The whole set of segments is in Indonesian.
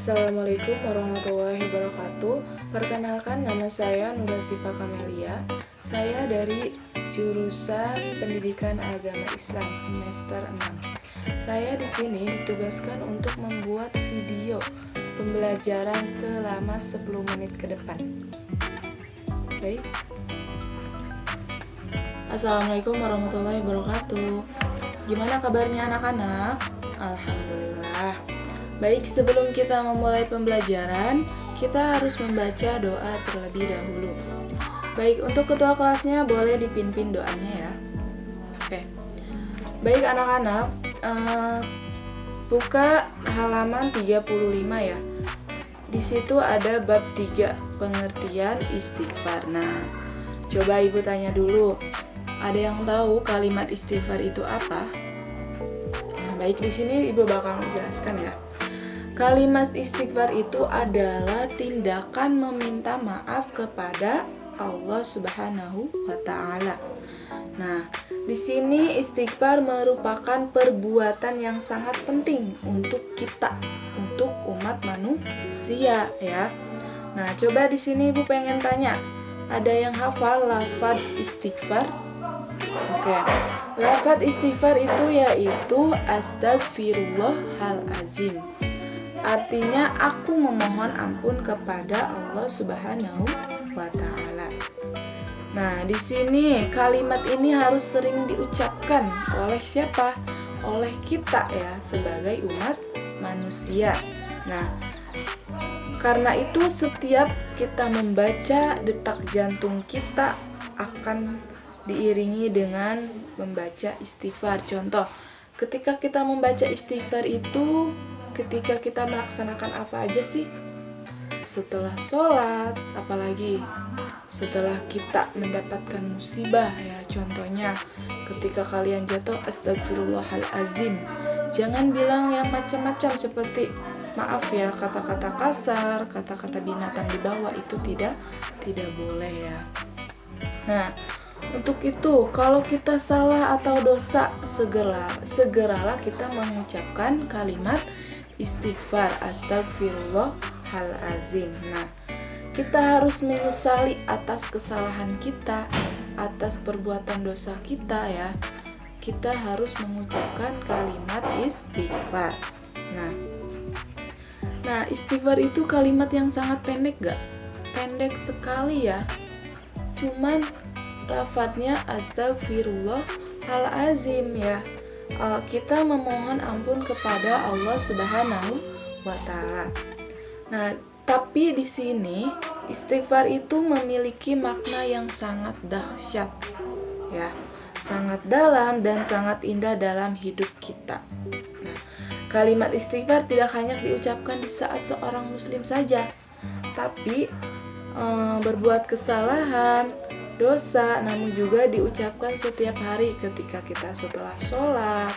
Assalamualaikum warahmatullahi wabarakatuh. Perkenalkan, nama saya Nurasifa Kamelia. Saya dari jurusan Pendidikan Agama Islam semester 6. Saya di sini ditugaskan untuk membuat video pembelajaran selama 10 menit ke depan. Baik. Assalamualaikum warahmatullahi wabarakatuh. Gimana kabarnya anak-anak? Alhamdulillah. Baik, sebelum kita memulai pembelajaran, kita harus membaca doa terlebih dahulu. Baik, untuk ketua kelasnya boleh dipimpin doanya ya. Oke. Baik anak-anak, buka halaman 35 ya. Di situ ada bab 3, pengertian istighfar. Nah, coba Ibu tanya dulu. Ada yang tahu kalimat istighfar itu apa? Nah, baik, di sini Ibu bakal menjelaskan ya. Kalimat istighfar itu adalah tindakan meminta maaf kepada Allah Subhanahu wa Ta'ala. Nah, di sini istighfar merupakan perbuatan yang sangat penting untuk kita, untuk umat manusia ya. Nah, coba di sini Ibu pengen tanya, ada yang hafal lafaz istighfar? Oke. Lafaz istighfar itu yaitu astagfirullahalazim. Artinya aku memohon ampun kepada Allah Subhanahu wa Ta'ala. Nah, di sini kalimat ini harus sering diucapkan oleh siapa? Oleh kita ya, sebagai umat manusia. Nah, karena itu setiap kita membaca, detak jantung kita akan diiringi dengan membaca istighfar. Contoh, ketika kita membaca istighfar itu ketika kita melaksanakan apa aja sih? Setelah sholat, apalagi setelah kita mendapatkan musibah ya. Contohnya, ketika kalian jatuh, astagfirullahalazim. Jangan bilang yang macam-macam seperti maaf ya, kata-kata kasar, kata-kata binatang di bawah itu tidak boleh ya. Nah, untuk itu, kalau kita salah atau dosa, segeralah kita mengucapkan kalimat istighfar, astagfirullahalazim. Nah, kita harus menyesali atas kesalahan kita, atas perbuatan dosa kita ya. Kita harus mengucapkan kalimat istighfar. Nah, istighfar itu kalimat yang sangat pendek gak? Pendek sekali ya. Cuman lafadznya astagfirullahalazim ya. Kita memohon ampun kepada Allah Subhanahu wa Ta'ala. Nah, tapi di sini istighfar itu memiliki makna yang sangat dahsyat ya, sangat dalam dan sangat indah dalam hidup kita. Nah, kalimat istighfar tidak hanya diucapkan di saat seorang muslim saja, tapi berbuat kesalahan, dosa, namun juga diucapkan setiap hari ketika kita setelah sholat,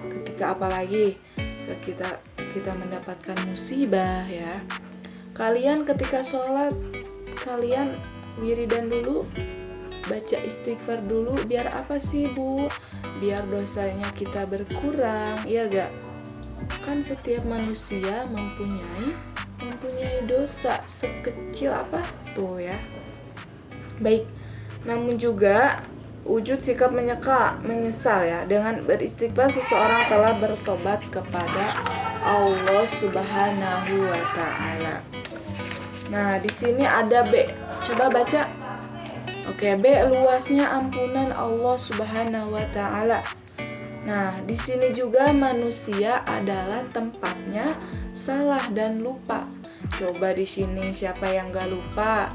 ketika apalagi kita mendapatkan musibah ya. Kalian ketika sholat, kalian wiridan dulu, baca istighfar dulu, biar apa sih Bu? Biar dosanya kita berkurang, ya gak? Kan setiap manusia mempunyai dosa sekecil apa tuh ya. Baik, namun juga wujud sikap menyesal ya. Dengan beristighfar seseorang telah bertobat kepada Allah Subhanahu wa Ta'ala. Nah, di sini ada B. Coba baca. Oke, B, luasnya ampunan Allah Subhanahu wa Ta'ala. Nah, di sini juga manusia adalah tempatnya salah dan lupa. Coba di sini siapa yang gak lupa?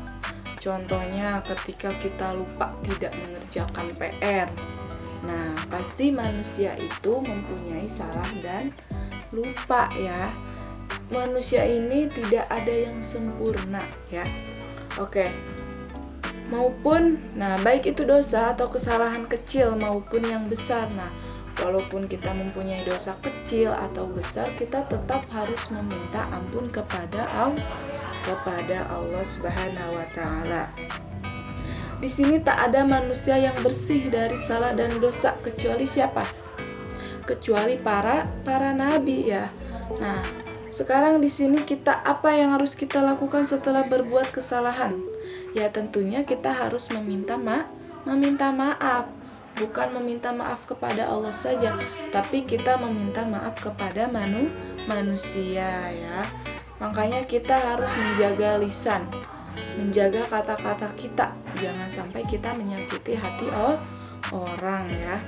Contohnya ketika kita lupa tidak mengerjakan PR. Nah, pasti manusia itu mempunyai salah dan lupa ya. Manusia ini tidak ada yang sempurna ya. Oke. Baik itu dosa atau kesalahan kecil maupun yang besar. Nah, walaupun kita mempunyai dosa kecil atau besar, kita tetap harus meminta ampun kepada Allah Subhanahu wa Ta'ala. Di sini tak ada manusia yang bersih dari salah dan dosa kecuali siapa? Kecuali para nabi ya. Nah, Sekarang di sini apa yang harus kita lakukan setelah berbuat kesalahan? Ya tentunya kita harus meminta maaf. Bukan meminta maaf kepada Allah saja, tapi kita meminta maaf kepada manusia ya. Makanya kita harus menjaga lisan, menjaga kata-kata kita, jangan sampai kita menyakiti hati orang ya.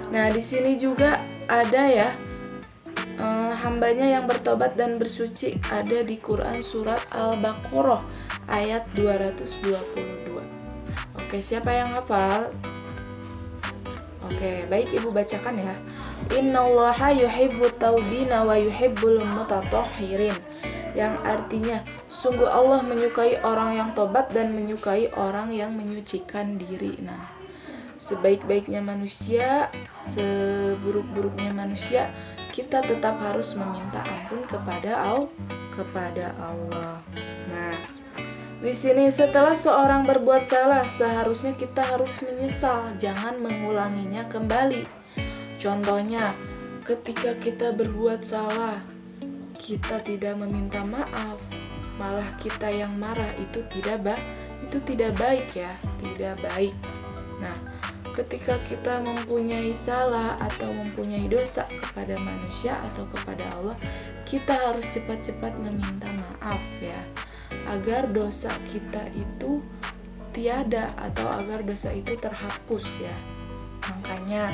Nah, di sini juga ada ya, hambanya yang bertobat dan bersuci, ada di Quran surat Al-Baqarah ayat 222. Oke, siapa yang hafal? Oke, baik Ibu bacakan ya. Innallaha yuhibbut tawbina wa yuhibbul mutatahhirin. Yang artinya, sungguh Allah menyukai orang yang tobat dan menyukai orang yang menyucikan diri. Nah, sebaik-baiknya manusia, seburuk-buruknya manusia, kita tetap harus meminta ampun kepada Allah. Nah, di sini setelah seorang berbuat salah, seharusnya kita harus menyesal, jangan mengulanginya kembali. Contohnya, ketika kita berbuat salah, kita tidak meminta maaf, malah kita yang marah, itu tidak baik ya, tidak baik. Nah, ketika kita mempunyai salah atau mempunyai dosa kepada manusia atau kepada Allah, kita harus cepat-cepat meminta maaf ya, agar dosa kita itu tiada atau agar dosa itu terhapus ya. Makanya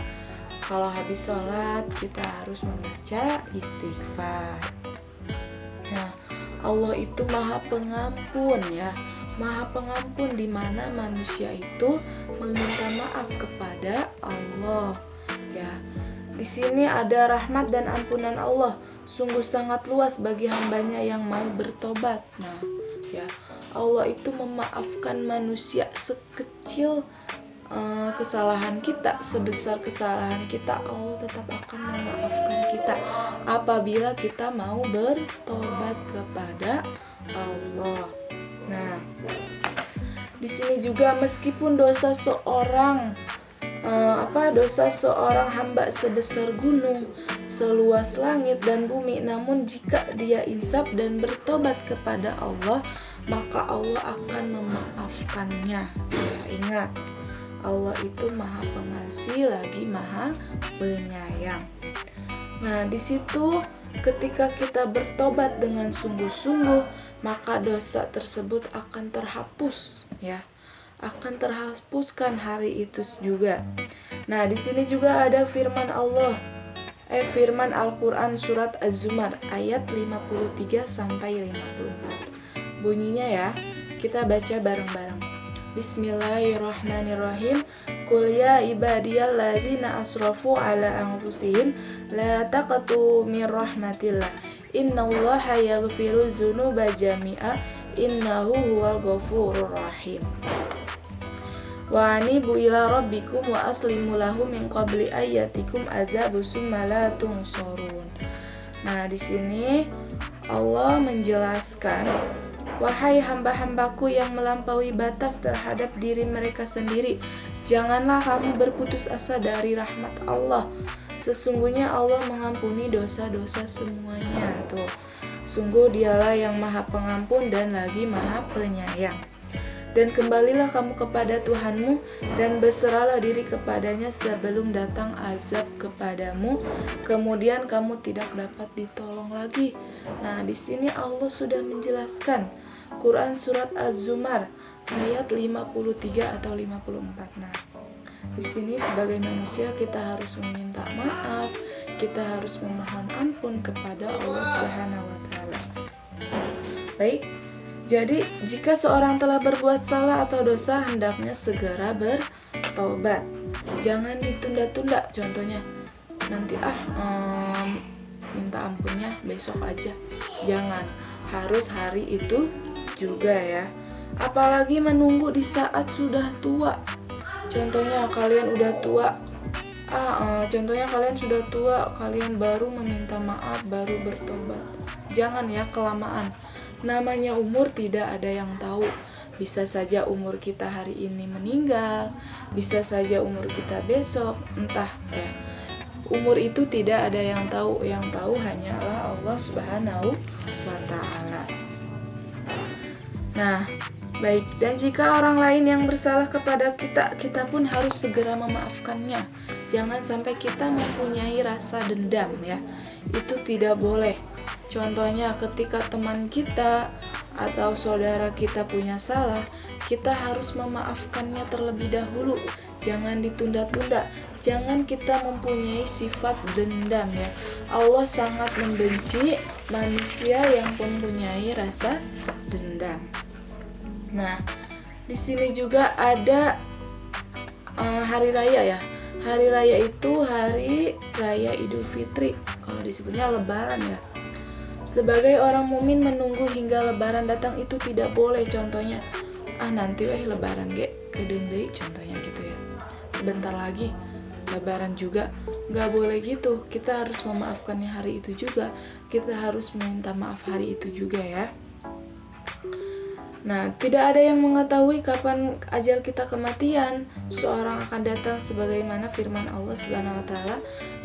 kalau habis sholat kita harus membaca istighfar. Nah, Allah itu Maha Pengampun ya, Maha Pengampun, di mana manusia itu meminta maaf kepada Allah ya. Di sini ada rahmat dan ampunan Allah, sungguh sangat luas bagi hambanya yang mau bertobat. Nah, ya, Allah itu memaafkan manusia sekecil kesalahan kita, sebesar kesalahan kita, Allah tetap akan memaafkan kita apabila kita mau bertobat kepada Allah. Nah, di sini juga meskipun dosa seorang hamba sebesar gunung, seluas langit dan bumi, namun jika dia insaf dan bertobat kepada Allah, maka Allah akan memaafkannya. Ya, ingat, Allah itu Maha Pengasih lagi Maha Penyayang. Nah, di situ ketika kita bertobat dengan sungguh-sungguh, maka dosa tersebut akan terhapus ya. Akan terhapuskan hari itu juga. Nah, di sini juga ada firman Allah. Firman Al-Qur'an surat Az-Zumar ayat 53 sampai 54. Bunyinya ya, kita baca bareng-bareng. Bismillahirrahmanirrahim. Qul ya ibadiyalladzina asrafu ala anfusihim la taqnatu min rahmatillah. Innallaha yaghfiru dzunuba jami'a innahu huwal ghafurur rahim. Wa anibu ila rabbikum wa aslimu lahu min qabli ayyatikum azabu summa la tunsurun. Nah, di sini Allah menjelaskan, wahai hamba-hambaku yang melampaui batas terhadap diri mereka sendiri, janganlah kamu berputus asa dari rahmat Allah. Sesungguhnya Allah mengampuni dosa-dosa semuanya. Tuh, sungguh Dialah yang Maha Pengampun dan lagi Maha Penyayang. Dan kembalilah kamu kepada Tuhanmu dan berserahlah diri kepadanya sebelum datang azab kepadamu, kemudian kamu tidak dapat ditolong lagi. Nah, di sini Allah sudah menjelaskan. Quran surat Az-Zumar ayat 53 atau 54. Nah, di sini sebagai manusia kita harus meminta maaf, kita harus memohon ampun kepada Allah Subhanahu wa taala. Baik. Jadi, jika seorang telah berbuat salah atau dosa, hendaknya segera bertobat. Jangan ditunda-tunda. Contohnya, nanti minta ampunnya besok aja. Jangan, harus hari itu juga ya. Apalagi menunggu di saat sudah tua. Contohnya kalian udah tua. Kalian sudah tua, kalian baru meminta maaf, baru bertobat. Jangan ya, kelamaan. Namanya umur tidak ada yang tahu. Bisa saja umur kita hari ini meninggal, bisa saja umur kita besok, entah ya. umur itu tidak ada yang tahu hanyalah Allah Subhanahu wa Ta'ala. Nah, baik, dan jika orang lain yang bersalah kepada kita, kita pun harus segera memaafkannya. Jangan sampai kita mempunyai rasa dendam ya. Itu tidak boleh. Contohnya ketika teman kita atau saudara kita punya salah, kita harus memaafkannya terlebih dahulu. Jangan ditunda-tunda. Jangan kita mempunyai sifat dendam ya. Allah sangat membenci manusia yang mempunyai rasa dendam. Nah, di sini juga ada hari raya ya. Hari raya itu hari raya Idul Fitri. Kalau disebutnya lebaran ya. Sebagai orang mukmin menunggu hingga lebaran datang itu tidak boleh. Contohnya, nanti lebaran kedeng deui contohnya gitu ya. Sebentar lagi lebaran juga, nggak boleh gitu. Kita harus memaafkannya hari itu juga. Kita harus meminta maaf hari itu juga ya. Nah, tidak ada yang mengetahui kapan ajal kita kematian. Seorang akan datang sebagaimana firman Allah Subhanahu wa Ta'ala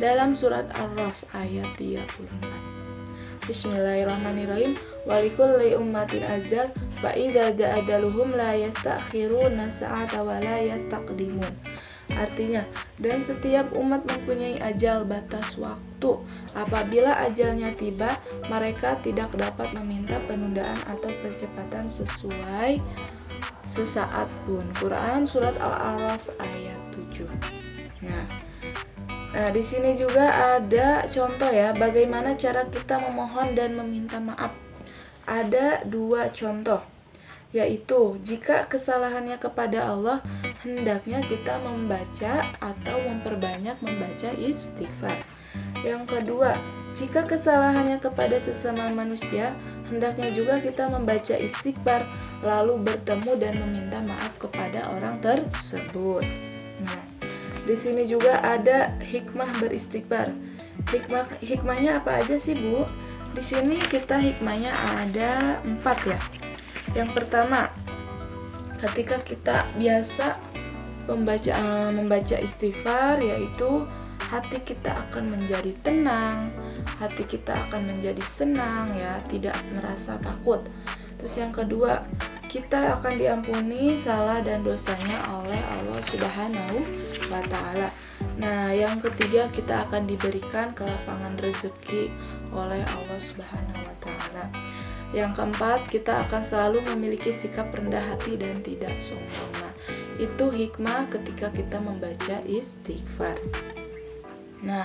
dalam surat Ar-Ra'd ayat 34. Bismillahirrahmanirrahim. Walikulli ummatin ajal fa idza ja'a ajaluhum la yastakhiruna sa'ata wa la yastaqdimun. Artinya, dan setiap umat mempunyai ajal batas waktu. Apabila ajalnya tiba, mereka tidak dapat meminta penundaan atau percepatan sesuai sesaat pun. Quran surat Al-A'raf ayat 7. Nah, di sini juga ada contoh ya, bagaimana cara kita memohon dan meminta maaf. Ada 2 contoh, yaitu jika kesalahannya kepada Allah, hendaknya kita membaca atau memperbanyak membaca istighfar. Yang kedua, jika kesalahannya kepada sesama manusia, hendaknya juga kita membaca istighfar, lalu bertemu dan meminta maaf kepada orang tersebut. Nah, di sini juga ada hikmah beristighfar. Hikmahnya apa aja sih, Bu? Di sini kita hikmahnya ada 4 ya. Yang pertama, ketika kita biasa membaca istighfar, yaitu hati kita akan menjadi tenang, hati kita akan menjadi senang ya, tidak merasa takut. Terus yang kedua, kita akan diampuni salah dan dosanya oleh Allah Subhanahu wa Ta'ala. Nah, yang ketiga, kita akan diberikan kelapangan rezeki oleh Allah Subhanahu wa Ta'ala. Yang keempat, kita akan selalu memiliki sikap rendah hati dan tidak sombong. Nah, itu hikmah ketika kita membaca istighfar. Nah,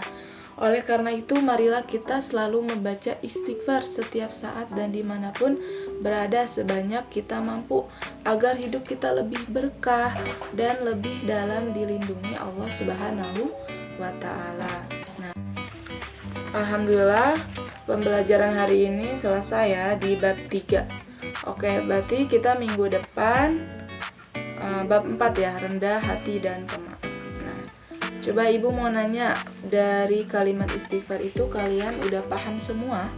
oleh karena itu, marilah kita selalu membaca istighfar setiap saat dan dimanapun berada sebanyak kita mampu, agar hidup kita lebih berkah dan lebih dalam dilindungi Allah Subhanahu wa Ta'ala. Nah, alhamdulillah, pembelajaran hari ini selesai ya di bab 3. Oke, berarti kita minggu depan bab 4 ya, rendah hati dan pemaaf. Nah, coba Ibu mau nanya, dari kalimat istighfar itu kalian udah paham semua?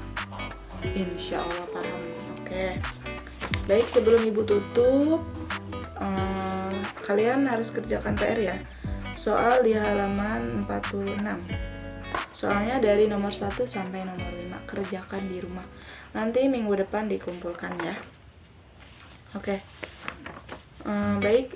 Insya Allah paham. Oke. Baik, sebelum Ibu tutup, kalian harus kerjakan PR ya. Soal di halaman 46. Soalnya dari nomor 1 sampai nomor 5, kerjakan di rumah. Nanti minggu depan dikumpulkan ya. Oke. Baik.